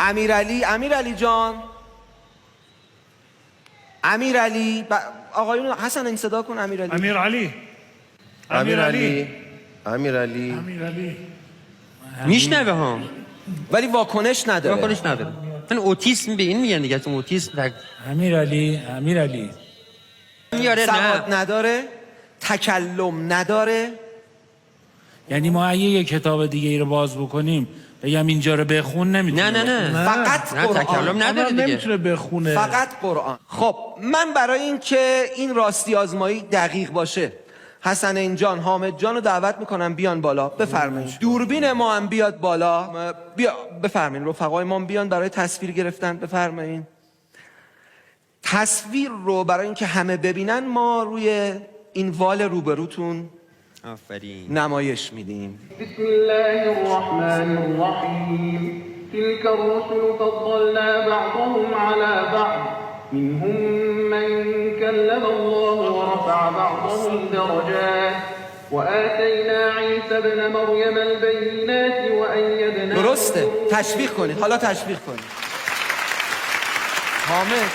امیرعلی جان، امیرعلی آقایون حسن این صدا کن. امیرعلی میشنوه ها ولی واکنش نداره. من اوتیسم به این میگن دیگه، تو اوتیسم. امیرعلی میاره سواد نداره، تکلم نداره. یعنی ما اگه یه کتاب دیگه ای رو باز بکنیم بگم اینجا رو بخون نمیتونه؟ نه فقط قرآن. تکلم نداره دیگه، نمیتونه بخونه. فقط قرآن. خب من برای اینکه این راستی آزمایی دقیق باشه حسن جان، حامد جان رو دعوت میکنم بیان بالا. بفرمایید دوربین ما هم بیاد بالا. بفرمایید رفقای ما هم بیان برای تصویر گرفتن. بفرمایید تصویر رو برای اینکه همه ببینن ما روی این وال روبروتون آفرین نمایش میدیم. بسم الله الرحمن الرحیم. تلك الرسل فضلنا بعضهم على بعض منهم من كلم الله ورفع بعضهم درجات وآتينا عيسى ابن مريم البينات وأيدناه. درسته، تشویق کنید. حالا تشویق کنید. حامد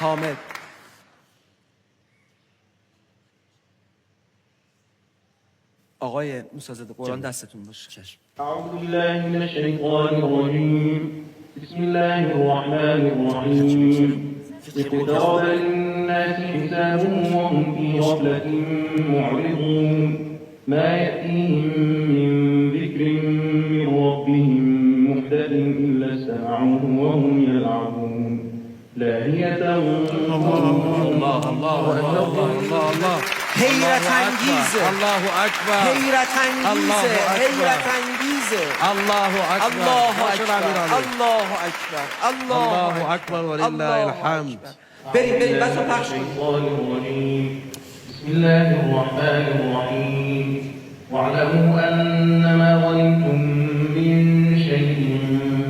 حامد آقای موسیزاده قرآن دستتون باشه. أعوذ بالله من الشيطان الرجيم. بسم الله الرحمن الرحيم. اقترب للناس حسابهم وهم في غفلة معرضون ما يأتيهم من ذكر من ربهم محدث إلا استمعوه وهم يلعبون لاهية. الله حیرت انگیزه. الله اکبر. حیرت انگیزه. حیرت انگیزه. الله اکبر. الله اکبر. الله اکبر. الله اکبر ولله الحمد. بریم بچه پخش کنیم. بسم الله الرحمن الرحيم. واعلموا أنما غنمتم من شيء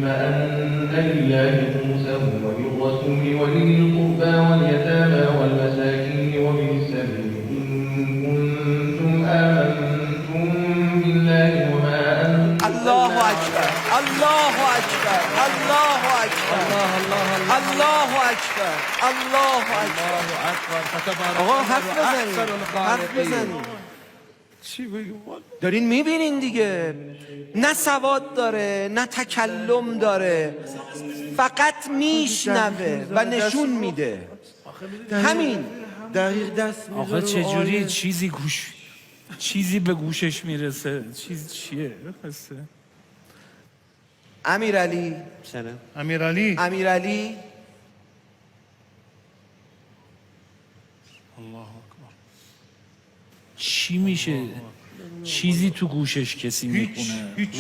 فأن لله خمسه وللرسول ولذي القربى واليتامى والمساكين وابن السبيل إن كنتم آمنتم بالله وما أنزلنا. الله اکبر. الله اکبر. الله اکبر. الله اکبر. الله اکبر. آقا حرف بزنید. چی بگم؟ دارین میبینین دیگه، نه سواد داره نه تکلم داره، فقط میشنوه و نشون میده. همین دقیق دست آخه چجوری چیزی به گوشش میرسه؟ چیه؟ بخسته امیرعلی الله اکبر. چی میشه؟ چیزی تو گوشش کسی میکنه؟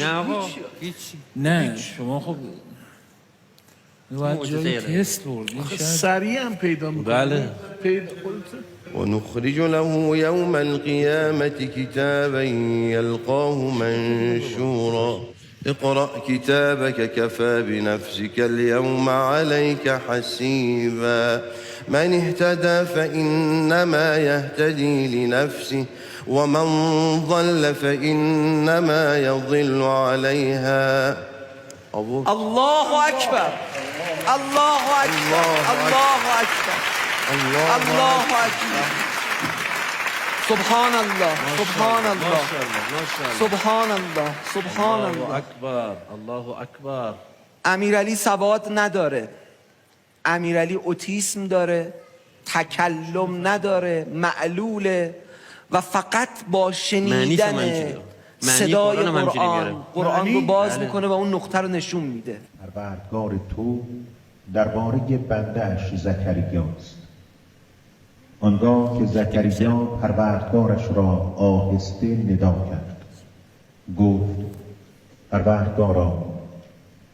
نه آقا هیچ. نه شما خب باید جایی تست بردین. سریع هم پیدا میکنه. بله. ونخرج له يوم القيامة كتابا يلقاه منشورا اقرأ كتابك كفى بنفسك اليوم عليك حسيبا من اهتدى فإنما يهتدي لنفسه ومن ضل فإنما يضل عليها. الله اکبر. الله اکبر. الله اکبر. الله اکبر. سبحان الله. سبحان الله. سبحان الله. سبحان الله. اکبر. الله اکبر. امیرعلی سواد نداره، امیرعلی اوتیسم داره، تکلم نداره، معلوله و فقط با شنیدن صدای قرآن رو باز میکنه و اون نقطه رو نشون میده. پروردگار تو درباره بنده‌اش زکریاست. آنگاه که زکریا پروردگارش را آهسته ندا کرد گفت پروردگارا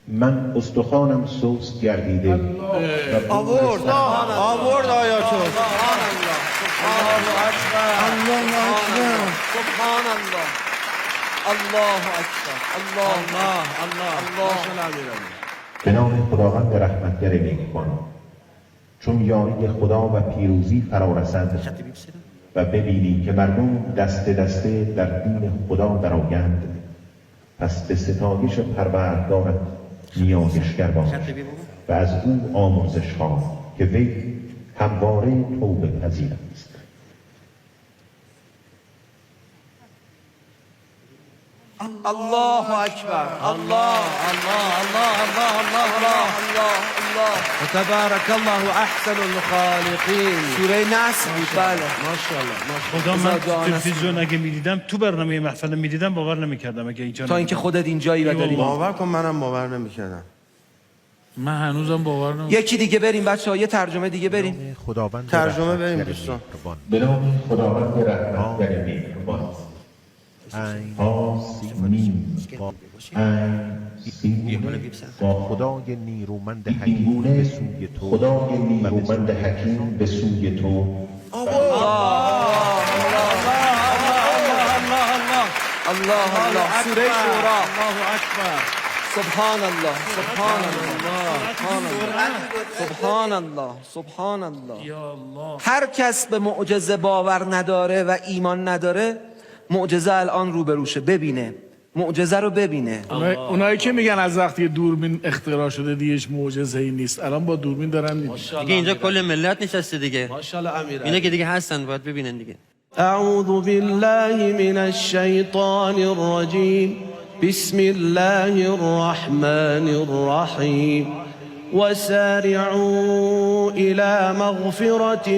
من استخوانم سست گردیده. آورد آیاتو. سبحان الله. سبحان الله. سبحان الله. الله اکبر. الله. به نام خداوند رحمتگر مهربان. چون یاری خدا و پیروزی فرا رسد و ببینی که مردم دسته دسته در دین خدا درآیند، پس به ستایش پروردگارت نیایشگر باش و از او آمرزش خواه که وی همواره توبه پذیر است. الله اکبر. الله الله الله الله الله الله الله الله. تبارک الله احسن الخالقین. سوره نصر بود. بله خدا من تلویزیون اگه میدیدم، تو برنامه محفل میدیدم، باور نمیکردم اگه اینجا تا اینکه خودت اینجایی و داری. باور کن منم باور نمی‌کردم. من هنوزم باور نمیکنم. یکی دیگه بریم بچه‌ها، یه ترجمه دیگه بریم. خداوند ترجمه بریم دوستان. به نام خداوند رحمتگر مهربان. آسمین با خدای نیرومند حکیم به سوی تو، خدای نیرومند حکیم به سوی تو. الله الله. سوره شورا. الله اکبر. سبحان الله سبحان الله سبحان الله سبحان الله. یا الله. هر کس به معجزه باور نداره و ایمان نداره، معجزه الان روبروشه، ببینه معجزه رو ببینه. اونایی که میگن از وقتی دوربین اختراع شده دیگه هیچ معجزه‌ای نیست، الان با دوربین دارن میبینن. دیگه اینجا کل ملت نشسته دیگه. ماشاءالله امیرعلی. اینا که دیگه هستن باید ببینن دیگه. أعوذ بالله من الشيطان الرجيم بسم الله الرحمن الرحيم وسارعوا إلى مغفرة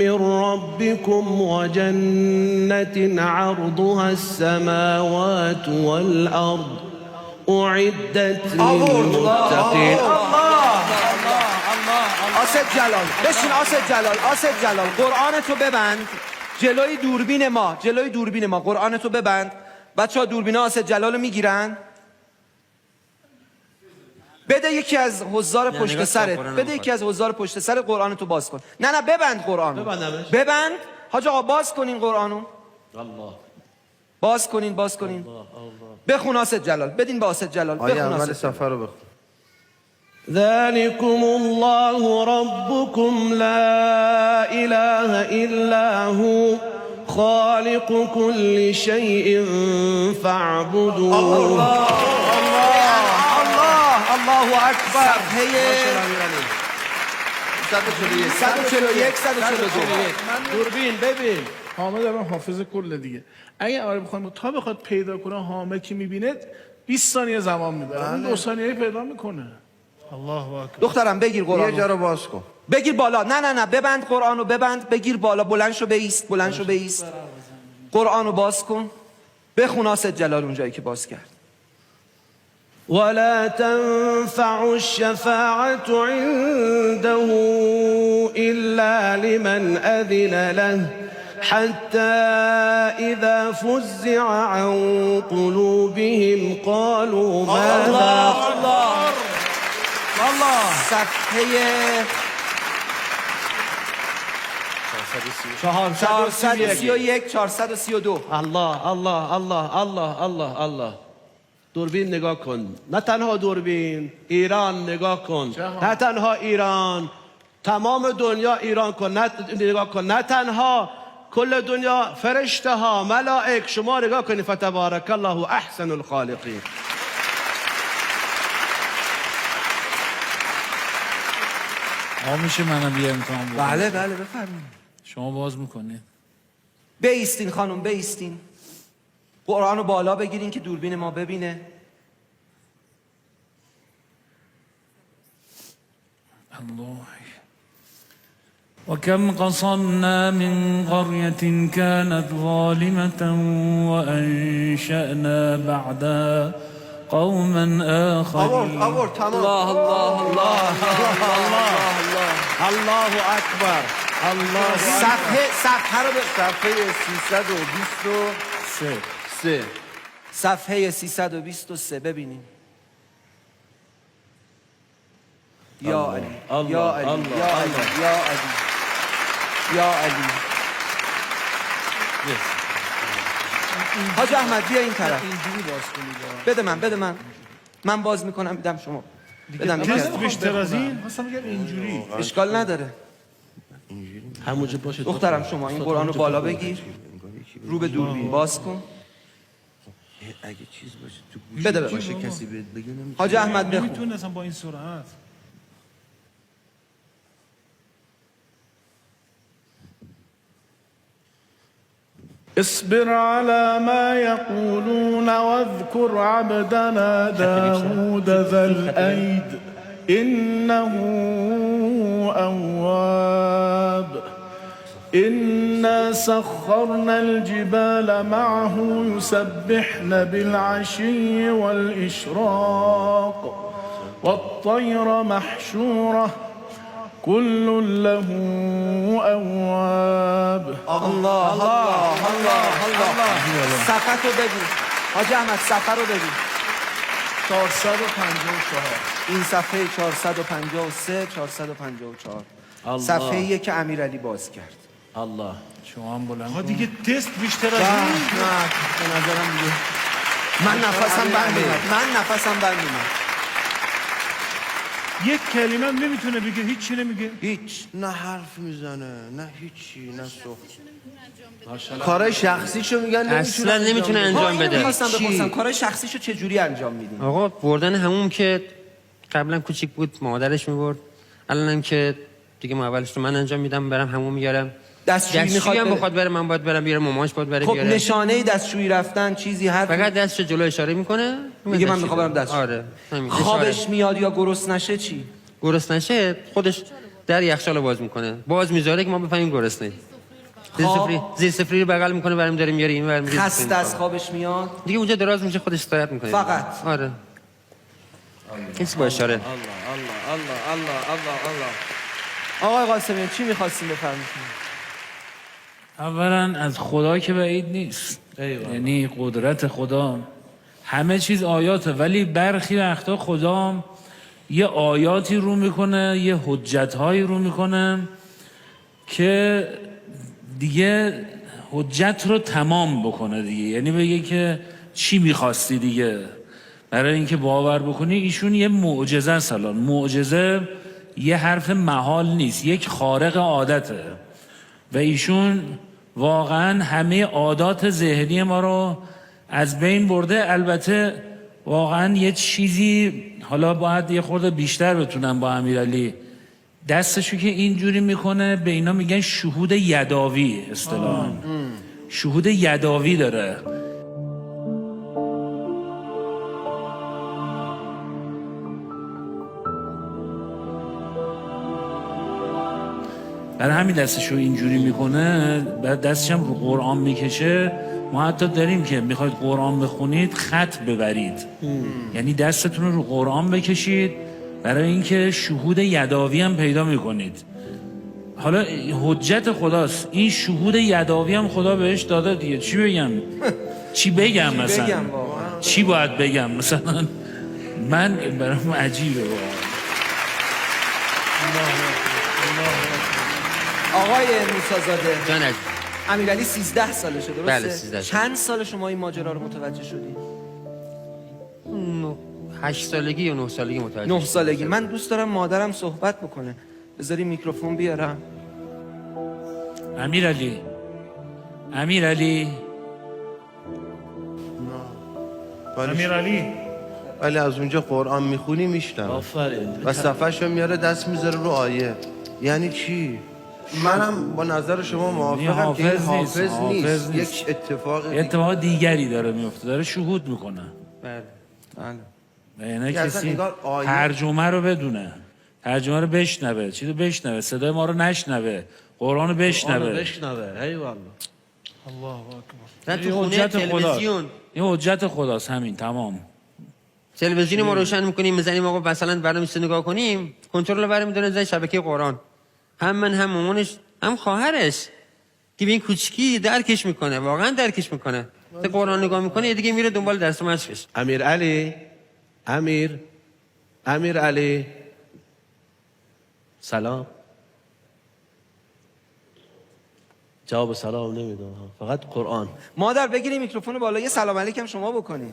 من ربكم وجنة عرضها السماوات والأرض أعدت للمتقين. آسد جلال بشین. آسد جلال قرآن تو ببند جلوی دوربین ما قرآن تو ببند. بچه ها دوربین آسد جلال رو میگیرن. بده یکی از حضار پشت سرت قرآن تو باز کن. نه ببند قرآن. ببند حاج آقا، باز کنین قرآنو. الله. باز کنین. بخون آسد جلال. بدین با آسد جلال. آیه بخون اول آسد. صفحه رو بخون. ذلكم الله ربكم لا إله إلا هو خالق كل شيء فاعبدوه. الله اکبر. صفحه 141 دوربین ببین، حامد الان حافظ کل دیگه. اگه آره بخوام تا بخواد پیدا کنه حامد که میبینه 20 ثانیه زمان میبره، اون 2 ثانیه پیدا میکنه. الله اکبر. دخترم بگیر یه قرآنو. جا رو باز کن. بگیر بالا. نه ببند قرآنو. ببند بگیر بالا. بلند شو بیست. قرآنو باز کن. بخون آسد جلال اونجایی که باز کرد. ولا تنفع الشفاعة عنده إلا لمن أذن له حتى إذا فزع عن قلوبهم قالوا ماذا. الله. صفحه 431 432. الله الله الله الله الله الله. دوربین نگاه کن. نه تنها دوربین، ایران نگاه کن. نه تنها ایران، تمام دنیا ایران کن. نگاه کن. نه تنها کل دنیا، فرشته ها، ملائک، شما نگاه کنید. فتبارک الله احسن الخالقین. میشه منم یه امتحان بکنم؟ بله بفرمایید. شما باز میکنید. بیستین خانم، بیستین. قرآنو بالا بگیرین که دوربین ما ببینه. الله. وكم قصمنا من قرية كانت ظالمة وأنشأنا بعدها قوما آخرين. الله الله الله الله اکبر. الله. صفحه رو به صفحه 323. صفحه 323 ببینیم. یا علی یا علی یا علی یا علی یا علی. حاج احمد بیا این طرف. بده من من باز میکنم میدم شما. بدم بیشتر از این؟ خواستم بگم اینجوری. اشکال نداره. همونجا باشه. دخترم شما این قرآن رو بالا بگیر، رو به دوربین باز کن. اگه چیز باشه تو بده باشه بده. کسی بهت بگه نمی‌تونی. حاج احمد بخون. نمیتونه اصلا با این سرعت. اصبر على ما يقولون واذكر عبدنا داود ذا الأيد إنه أواب إنا سخرنا الجبال معه يسبحن بالعشي والإشراق والطير محشورة كل له أواب الله الله الله الله. صفحه رو بگو حاج احمد، صفحه رو بگو. 454 این صفحه 453 454 الله. صفحه‌ایه که امیرعلی باز کرد. الله. شما هم بلند ها کن. دیگه تست بیشتر از نه این به نظرم دیگه من نفسم بند اومد. یک کلمه هم نمیتونه بگه، هیچی نمیگه. هیچ نه حرف میزنه نه هیچی نه صحبت. کارای شخصیشو میگن اصلا نمیتونه انجام بده. می‌خواستم بپرسم کارهای شخصیشو چه جوری انجام میدین؟ آقا بردن همون که قبلا کوچیک بود مادرش میبرد، الانم که دیگه اولش رو من انجام میدم، برم همون میارم. دستشویی دستشویی هم بره. بخواد بره من باید برم، بیاره مامانش باید بره خب بیاره. نشانه دستشویی رفتن چیزی هست؟ فقط دستش جلو اشاره میکنه میگه من میخوام برم دستشویی. آره همین. خوابش میاد یا گرسنه نشه چی؟ گرسنه نشه خودش در یخچال باز میکنه، باز میذاره که ما بفهمیم گرسنه. زیر سفری رو بغل میکنه برام داره میاره این ور میگه خسته از خوابش میاد دیگه اونجا دراز میشه خودش استراحت میکنه فقط. آره کسی با اشاره. الله الله الله الله الله. آقای قاسمیان چی می‌خواستین بفرمایید؟ اولا از خدا که بعید نیست، یعنی قدرت خدا همه چیز آیاته، ولی برخی وقتا خدا یه آیاتی رو میکنه، یه حجتهایی رو میکنه که دیگه حجت رو تمام بکنه دیگه، یعنی بگه که چی میخواستی دیگه، برای اینکه باور بکنی. ایشون یه معجزه است. الان معجزه یه حرف محال نیست، یک خارق عادته و ایشون واقعا همه عادات ذهنی ما رو از بین برده. البته واقعا یه چیزی حالا باید یه خورده بیشتر بتونم با امیرعلی، دستشو که اینجوری میکنه به اینا میگن شهود یداوی، اصطلاحاً شهود یداوی داره. برای همین دستشو اینجوری میکنه، بعد دستش هم رو قرآن میکشه. ما حتی داریم که میخواید قرآن بخونید خط ببرید، یعنی دستتون رو قرآن بکشید برای اینکه شهود یداوی هم پیدا میکنید. حالا حجت خداست، این شهود یداوی هم خدا بهش داده دیگه. چی بگم؟ چی بگم مثلا؟ چی باید بگم مثلا؟ من برام عجیبه واقعا. آقای موسی‌زاده جان عزیز. امیرعلی 13 سالشه درسته؟ بله، 13 سال. چند سال شما این ماجرا رو متوجه شدی؟ 8 سالگی یا 9 سالگی متوجه 9 سالگی. من دوست دارم مادرم صحبت بکنه. بذاری میکروفون بیارم. امیرعلی ولی از اونجا قرآن میخونی میشنم آفرین. و صفحه‌شو میاره دست میذاره رو آیه. یعنی چی؟ منم با نظر شما موافقم که این حافظ نیست. یک اتفاق دیگری داره میفته، داره شهود میکنه. بله. و یعنی که اصلا کسی انگار آیه- ترجمه رو بدونه، ترجمه رو بشنوه، چیزو بشنوه، صدای ما رو نشنوه، قرآن رو بشنوه. بشنوه. ای والله. نه این تو خونه حجت تلویزیون خداست. این حجت خداست، همین تمام. تلویزیون ما روشن میکنیم میزنیم آقا مثلا برنامه‌ریزی نگاه کنیم، کنترل رو برمی‌داره زای شبکه قرآن. هم من هم مامانش هم خواهرش که به این کوچیکی درکش میکنه، واقعا درکش میکنه. تا قرآن نگاه میکنه دیگه میره دنبال درس و مشقش. امیر علی سلام. جواب سلام نمیدونم، فقط قرآن. مادر بگیری میکروفون بالا یه سلام علیکم شما بکنی.